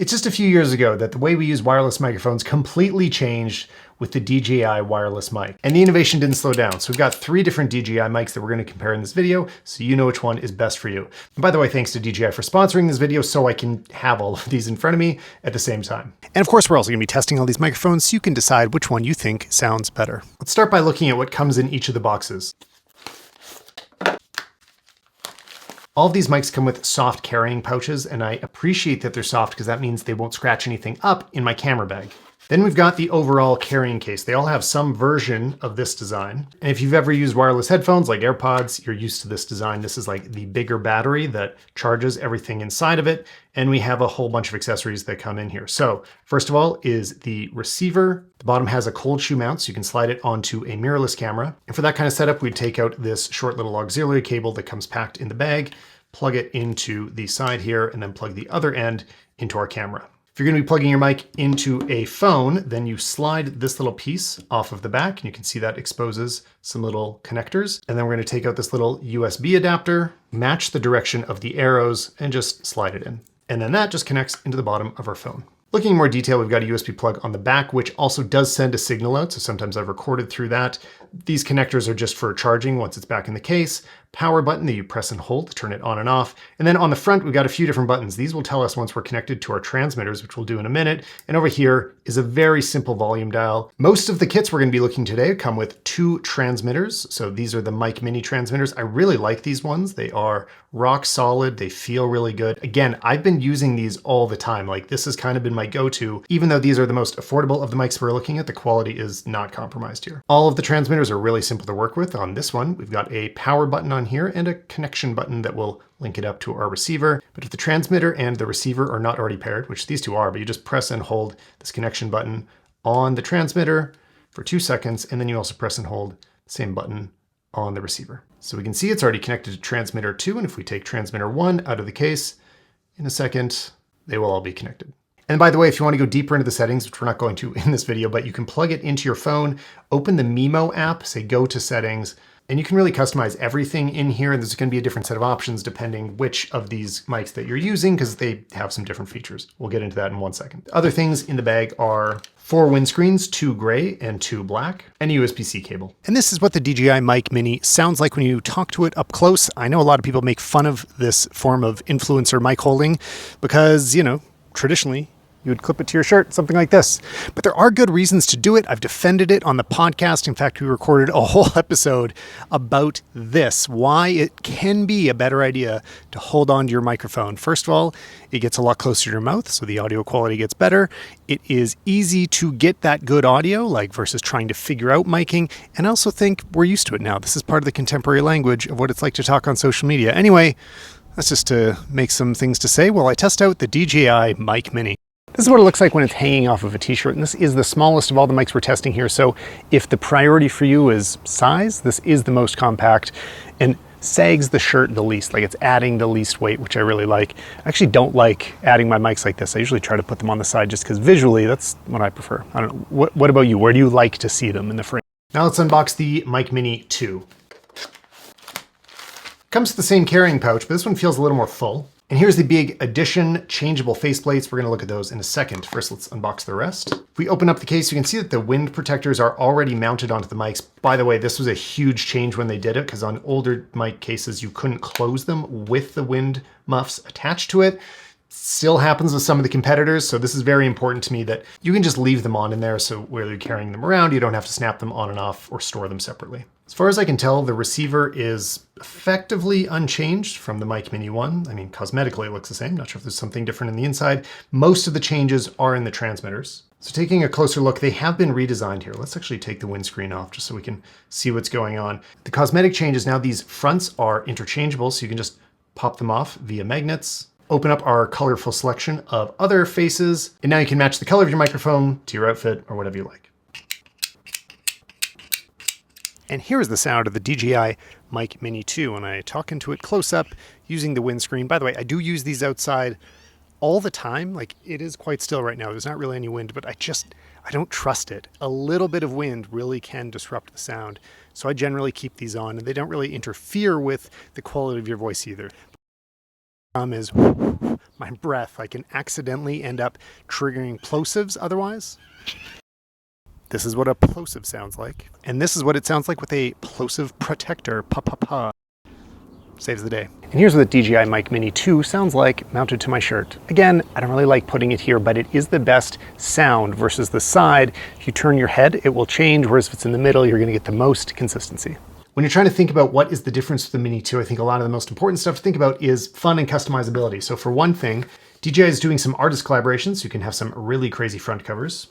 It's just a few years ago that the way we use wireless microphones completely changed with the DJI wireless mic. And the innovation didn't slow down. So we've got 3 different DJI mics that we're going to compare in this video, so you know which one is best for you. And by the way, thanks to DJI for sponsoring this video so I can have all of these in front of me at the same time. And of course, we're also going to be testing all these microphones so you can decide which one you think sounds better. Let's start by looking at what comes in each of the boxes. All of these mics come with soft carrying pouches, and I appreciate that they're soft because that means they won't scratch anything up in my camera bag. Then we've got the overall carrying case. They all have some version of this design. And if you've ever used wireless headphones like AirPods, you're used to this design. This is like the bigger battery that charges everything inside of it. And we have a whole bunch of accessories that come in here. So first of all is the receiver. The bottom has a cold shoe mount, so you can slide it onto a mirrorless camera. And for that kind of setup, we'd take out this short little auxiliary cable that comes packed in the bag, plug it into the side here, and then plug the other end into our camera. If you're going to be plugging your mic into a phone, then you slide this little piece off of the back, and you can see that exposes some little connectors. And then we're going to take out this little USB adapter, match the direction of the arrows, and just slide it in. And then that just connects into the bottom of our phone. Looking in more detail, we've got a USB plug on the back, which also does send a signal out. So sometimes I've recorded through that. These connectors are just for charging once it's back in the case. Power button that you press and hold to turn it on and off. And then on the front, we've got a few different buttons. These will tell us once we're connected to our transmitters, which we'll do in a minute. And over here is a very simple volume dial. Most of the kits we're going to be looking today come with 2 transmitters. So these are the Mic Mini transmitters. I really like these ones. They are rock solid. They feel really good. Again, I've been using these all the time. Like this has kind of been my go-to. Even though these are the most affordable of the mics we're looking at, the quality is not compromised here. All of the transmitters are really simple to work with. On this one, we've got a power button on here and a connection button that will link it up to our receiver. But if the transmitter and the receiver are not already paired, which these two are, but you just press and hold this connection button on the transmitter for 2 seconds, and then you also press and hold the same button on the receiver. So we can see it's already connected to transmitter 2, and if we take transmitter 1 out of the case, in a second, they will all be connected. And by the way, if you want to go deeper into the settings, which we're not going to in this video, but you can plug it into your phone, open the Mimo app, say go to settings, and you can really customize everything in here. And there's going to be a different set of options depending which of these mics that you're using, because they have some different features. We'll get into that in 1 second. Other things in the bag are 4 windscreens, 2 gray and 2 black, and a USB-C cable. And this is what the DJI Mic Mini sounds like when you talk to it up close. I know a lot of people make fun of this form of influencer mic holding because, you know, traditionally, you would clip it to your shirt, something like this. But there are good reasons to do it. I've defended it on the podcast. In fact, we recorded a whole episode about this, why it can be a better idea to hold on to your microphone. First of all, it gets a lot closer to your mouth, so the audio quality gets better. It is easy to get that good audio, like versus trying to figure out miking. And I also think we're used to it now. This is part of the contemporary language of what it's like to talk on social media. Anyway, that's just to make some things to say while I test out the DJI Mic Mini. This is what it looks like when it's hanging off of a t-shirt, and this is the smallest of all the mics we're testing here. So if the priority for you is size, this is the most compact and sags the shirt the least, like it's adding the least weight, which I really like. I actually don't like adding my mics like this. I usually try to put them on the side just because visually that's what I prefer. I don't know. What about you? Where do you like to see them in the frame? Now let's unbox the Mic Mini 2. Comes with the same carrying pouch, but this one feels a little more full. And here's the big addition, changeable faceplates. We're gonna look at those in a second. First, let's unbox the rest. If we open up the case, you can see that the wind protectors are already mounted onto the mics. By the way, this was a huge change when they did it, because on older mic cases, you couldn't close them with the wind muffs attached to it. Still happens with some of the competitors, so this is very important to me that you can just leave them on in there, so whether you're carrying them around, you don't have to snap them on and off or store them separately. As far as I can tell, the receiver is effectively unchanged from the Mic Mini 1. I mean, cosmetically it looks the same. Not sure if there's something different in the inside. Most of the changes are in the transmitters. So taking a closer look, they have been redesigned here. Let's actually take the windscreen off just so we can see what's going on. The cosmetic changes now, these fronts are interchangeable, so you can just pop them off via magnets. Open up our colorful selection of other faces, and now you can match the color of your microphone to your outfit or whatever you like. And here's the sound of the DJI Mic Mini 2 when I talk into it close up using the windscreen. By the way, I do use these outside all the time. Like, it is quite still right now. There's not really any wind, but I don't trust it. A little bit of wind really can disrupt the sound. So I generally keep these on, and they don't really interfere with the quality of your voice either. Is my breath. I can accidentally end up triggering plosives otherwise. This is what a plosive sounds like. And this is what it sounds like with a plosive protector. Pa-pa-pa. Saves the day. And here's what the DJI Mic Mini 2 sounds like mounted to my shirt. Again, I don't really like putting it here, but it is the best sound versus the side. If you turn your head, it will change, whereas if it's in the middle, you're gonna get the most consistency. When you're trying to think about what is the difference with the Mini 2, I think a lot of the most important stuff to think about is fun and customizability. So for one thing, DJI is doing some artist collaborations, so you can have some really crazy front covers.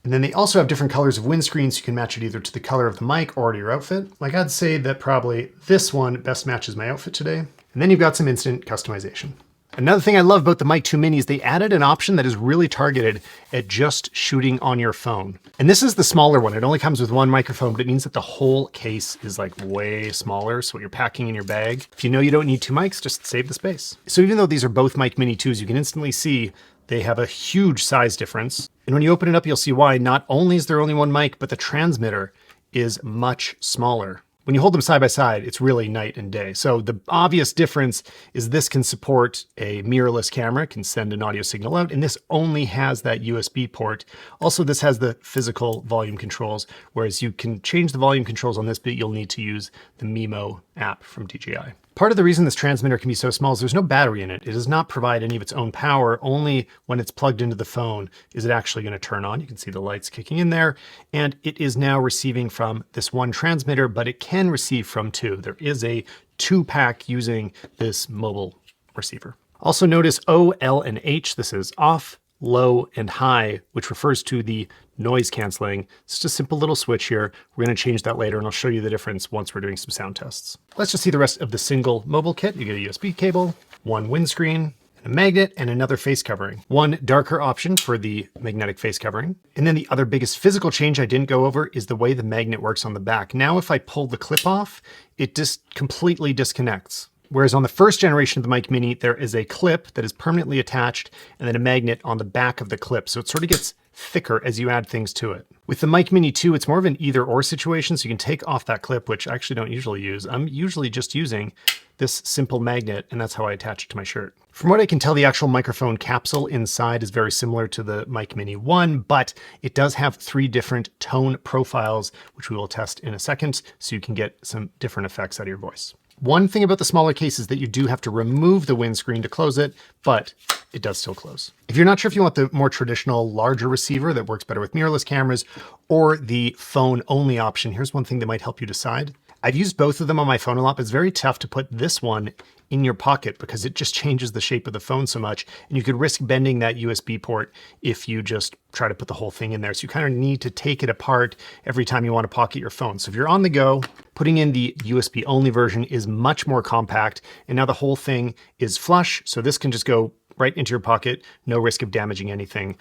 And then they also have different colors of windscreen, so you can match it either to the color of the mic or to your outfit. Like I'd say that probably this one best matches my outfit today. And then you've got some instant customization. Another thing I love about the Mic 2 Mini is they added an option that is really targeted at just shooting on your phone. And this is the smaller one. It only comes with one microphone, but it means that the whole case is like way smaller. So what you're packing in your bag, if you know you don't need two mics, just save the space. So even though these are both Mic Mini 2s, you can instantly see they have a huge size difference. And when you open it up, you'll see why. Not only is there only one mic, but the transmitter is much smaller. When you hold them side by side, it's really night and day. So the obvious difference is this can support a mirrorless camera, can send an audio signal out, and this only has that USB port. Also, this has the physical volume controls, whereas you can change the volume controls on this, but you'll need to use the Mimo app from DJI. Part of the reason this transmitter can be so small is there's no battery in it. It does not provide any of its own power. Only when it's plugged into the phone is it actually going to turn on. You can see the lights kicking in there. And it is now receiving from this one transmitter, but it can receive from two. There is a 2-pack using this mobile receiver. Also notice O, L, and H. This is off, low, and high, which refers to the noise canceling. It's just a simple little switch here. We're going to change that later, and I'll show you the difference once we're doing some sound tests. Let's just see the rest of the single mobile kit. You get a USB cable, one windscreen, a magnet, and another face covering. One darker option for the magnetic face covering. And then the other biggest physical change I didn't go over is the way the magnet works on the back. Now, if I pull the clip off, it just completely disconnects. Whereas on the first generation of the Mic Mini, there is a clip that is permanently attached and then a magnet on the back of the clip. So it sort of gets thicker as you add things to it. With the Mic Mini 2, it's more of an either or situation. So you can take off that clip, which I actually don't usually use. I'm usually just using this simple magnet, and that's how I attach it to my shirt. From what I can tell, the actual microphone capsule inside is very similar to the Mic Mini 1, but it does have 3 different tone profiles, which we will test in a second, so you can get some different effects out of your voice. One thing about the smaller case is that you do have to remove the windscreen to close it, but it does still close. If you're not sure if you want the more traditional, larger receiver that works better with mirrorless cameras or the phone-only option, here's one thing that might help you decide. I've used both of them on my phone a lot, but it's very tough to put this one in your pocket because it just changes the shape of the phone so much. And you could risk bending that USB port if you just try to put the whole thing in there. So you kind of need to take it apart every time you want to pocket your phone. So if you're on the go, putting in the USB only version is much more compact. And now the whole thing is flush. So this can just go right into your pocket, no risk of damaging anything.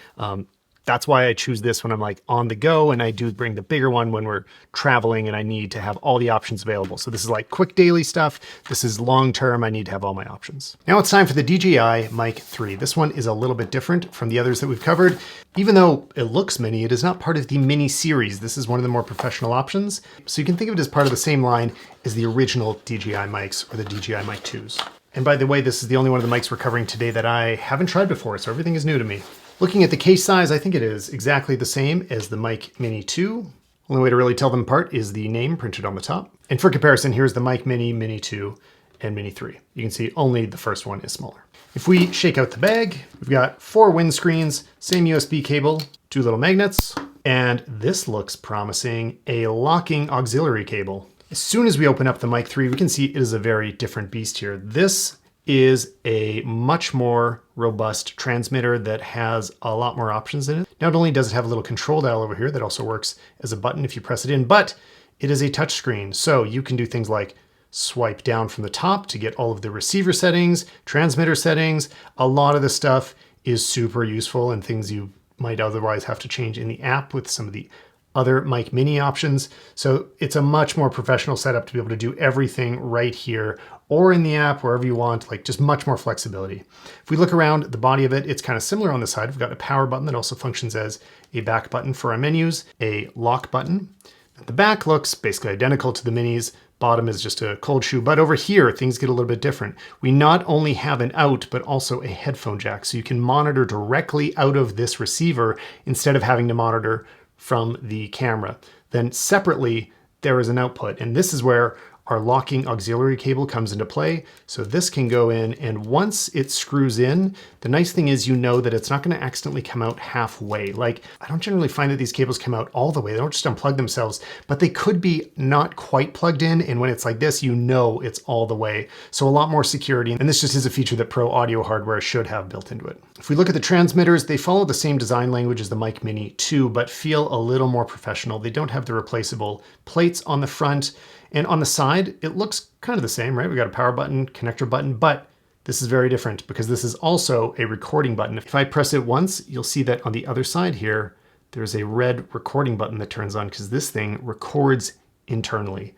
That's why I choose this when I'm like on the go, and I do bring the bigger one when we're traveling and I need to have all the options available. So this is like quick daily stuff. This is long-term. I need to have all my options. Now it's time for the DJI Mic 3. This one is a little bit different from the others that we've covered. Even though it looks mini, it is not part of the mini series. This is one of the more professional options. So you can think of it as part of the same line as the original DJI mics or the DJI Mic 2s. And by the way, this is the only one of the mics we're covering today that I haven't tried before, so everything is new to me. Looking at the case size, I think it is exactly the same as the Mic Mini 2. Only way to really tell them apart is the name printed on the top. And for comparison, here's the Mic Mini, Mini 2, and Mini 3. You can see only the first one is smaller. If we shake out the bag, we've got 4 windscreens, same USB cable, 2 little magnets, and this looks promising, a locking auxiliary cable. As soon as we open up the Mic 3, we can see it is a very different beast here. This is a much more robust transmitter that has a lot more options in it. Not only does it have a little control dial over here that also works as a button if you press it in, but it is a touchscreen. So you can do things like swipe down from the top to get all of the receiver settings, transmitter settings. A lot of the stuff is super useful and things you might otherwise have to change in the app with some of the other Mic Mini options. So it's a much more professional setup to be able to do everything right here or in the app, wherever you want, like just much more flexibility. If we look around the body of it, it's kind of similar on the side. We've got a power button that also functions as a back button for our menus, a lock button. The back looks basically identical to the Minis, bottom is just a cold shoe. But over here, things get a little bit different. We not only have an out, but also a headphone jack. So you can monitor directly out of this receiver instead of having to monitor from the camera. Then separately, there is an output. And this is where our locking auxiliary cable comes into play. So this can go in, and once it screws in, the nice thing is you know that it's not going to accidentally come out halfway. Like, I don't generally find that these cables come out all the way. They don't just unplug themselves, but they could be not quite plugged in. And when it's like this, you know it's all the way. So a lot more security. And this just is a feature that pro audio hardware should have built into it. If we look at the transmitters, they follow the same design language as the Mic Mini 2, but feel a little more professional. They don't have the replaceable plates on the front. And on the side, it looks kind of the same, right? We got a power button, connector button, but this is very different because this is also a recording button. If I press it once, you'll see that on the other side here, there's a red recording button that turns on because this thing records internally.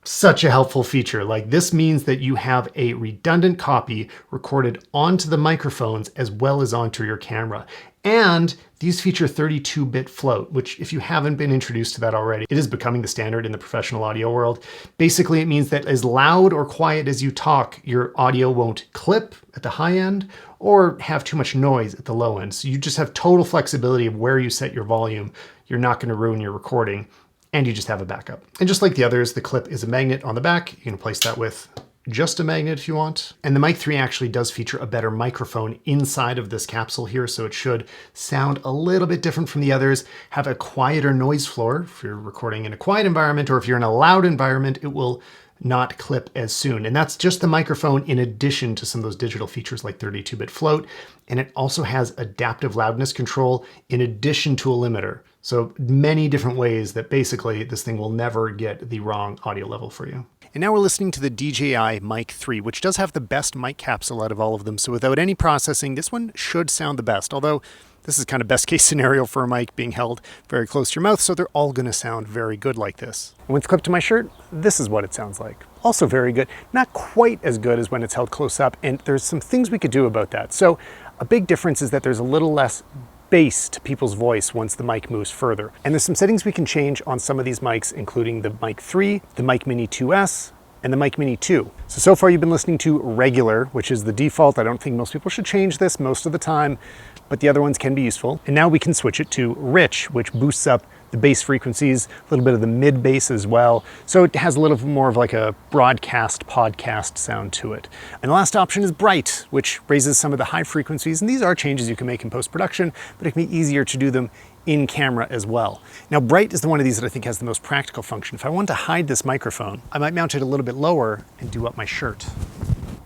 Such a helpful feature. Like, this means that you have a redundant copy recorded onto the microphones as well as onto your camera. And these feature 32-bit float, which, if you haven't been introduced to that already, it is becoming the standard in the professional audio world. Basically, it means that as loud or quiet as you talk, your audio won't clip at the high end or have too much noise at the low end. So you just have total flexibility of where you set your volume. You're not going to ruin your recording, and you just have a backup. And just like the others, the clip is a magnet on the back. You can place that with just a magnet if you want. And the Mic 3 actually does feature a better microphone inside of this capsule here, so it should sound a little bit different from the others, have a quieter noise floor if you're recording in a quiet environment, or if you're in a loud environment, it will not clip as soon. And that's just the microphone in addition to some of those digital features like 32-bit float. And it also has adaptive loudness control in addition to a limiter. So many different ways that basically this thing will never get the wrong audio level for you. And now we're listening to the DJI Mic 3, which does have the best mic capsule out of all of them. So without any processing, this one should sound the best. Although this is kind of best case scenario for a mic being held very close to your mouth. So they're all going to sound very good like this. And when it's clipped to my shirt, this is what it sounds like. Also very good. Not quite as good as when it's held close up. And there's some things we could do about that. So a big difference is that there's a little less bass to people's voice once the mic moves further. And there's some settings we can change on some of these mics, including the Mic 3, the Mic Mini 2S, and the Mic Mini 2. So far you've been listening to regular, which is the default. I don't think most people should change this most of the time, but the other ones can be useful. And now we can switch it to rich, which boosts up the bass frequencies, a little bit of the mid bass as well. So it has a little more of like a broadcast podcast sound to it. And the last option is bright, which raises some of the high frequencies. And these are changes you can make in post-production, but it can be easier to do them in camera as well. Now, bright is the one of these that I think has the most practical function. If I want to hide this microphone, I might mount it a little bit lower and do up my shirt.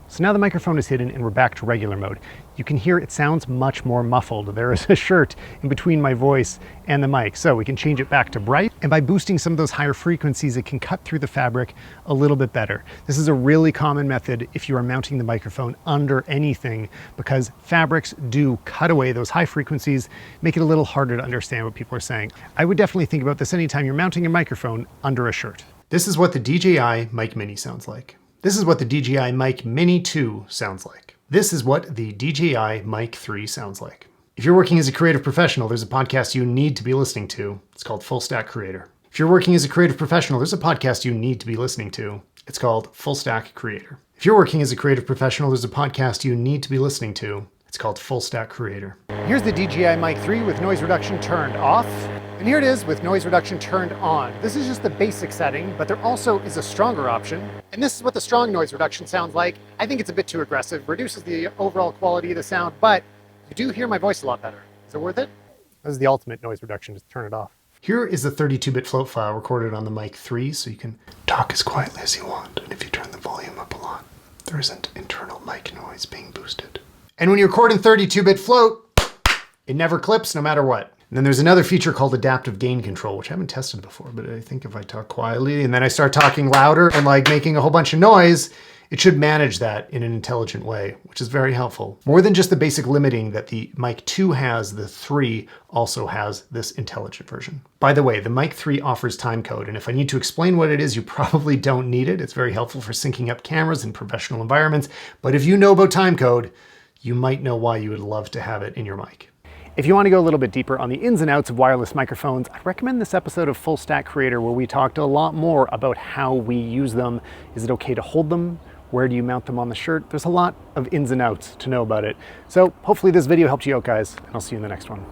So now the microphone is hidden and we're back to regular mode. You can hear it sounds much more muffled. There is a shirt in between my voice and the mic. So we can change it back to bright. And by boosting some of those higher frequencies, it can cut through the fabric a little bit better. This is a really common method if you are mounting the microphone under anything, because fabrics do cut away those high frequencies, make it a little harder to understand what people are saying. I would definitely think about this anytime you're mounting your microphone under a shirt. This is what the DJI Mic Mini sounds like. This is what the DJI Mic Mini 2 sounds like. This is what the DJI Mic 3 sounds like. If you're working as a creative professional, there's a podcast you need to be listening to. It's called Full Stack Creator. If you're working as a creative professional, there's a podcast you need to be listening to. It's called Full Stack Creator. If you're working as a creative professional, there's a podcast you need to be listening to. It's called Full Stack Creator. Here's the DJI Mic 3 with noise reduction turned off. And here it is with noise reduction turned on. This is just the basic setting, but there also is a stronger option. And this is what the strong noise reduction sounds like. I think it's a bit too aggressive, reduces the overall quality of the sound, but you do hear my voice a lot better. Is it worth it? This is the ultimate noise reduction, just turn it off. Here is the 32-bit float file recorded on the Mic 3, so you can talk as quietly as you want. And if you turn the volume up a lot, there isn't internal mic noise being boosted. And when you record in 32-bit float, it never clips no matter what. And then there's another feature called adaptive gain control, which I haven't tested before, but I think if I talk quietly and then I start talking louder and like making a whole bunch of noise, it should manage that in an intelligent way, which is very helpful. More than just the basic limiting that the Mic 2 has, the 3 also has this intelligent version. By the way, the Mic 3 offers timecode, and if I need to explain what it is, you probably don't need it. It's very helpful for syncing up cameras in professional environments, but if you know about timecode, you might know why you would love to have it in your mic. If you want to go a little bit deeper on the ins and outs of wireless microphones, I'd recommend this episode of Full Stack Creator where we talked a lot more about how we use them. Is it okay to hold them? Where do you mount them on the shirt? There's a lot of ins and outs to know about it. So hopefully this video helped you out, guys, and I'll see you in the next one.